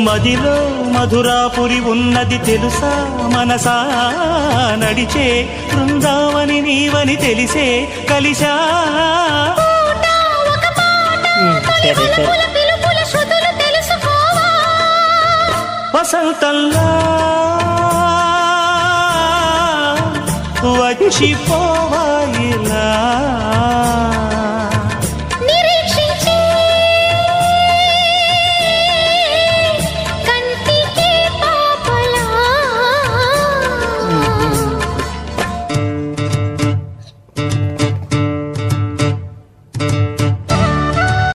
మదిలో మధురాపురి ఉన్నది తెలుసా మనసా నడిచే బృందావని నీవని తెలిసే కలిసా వసంతంలా వచ్చిపో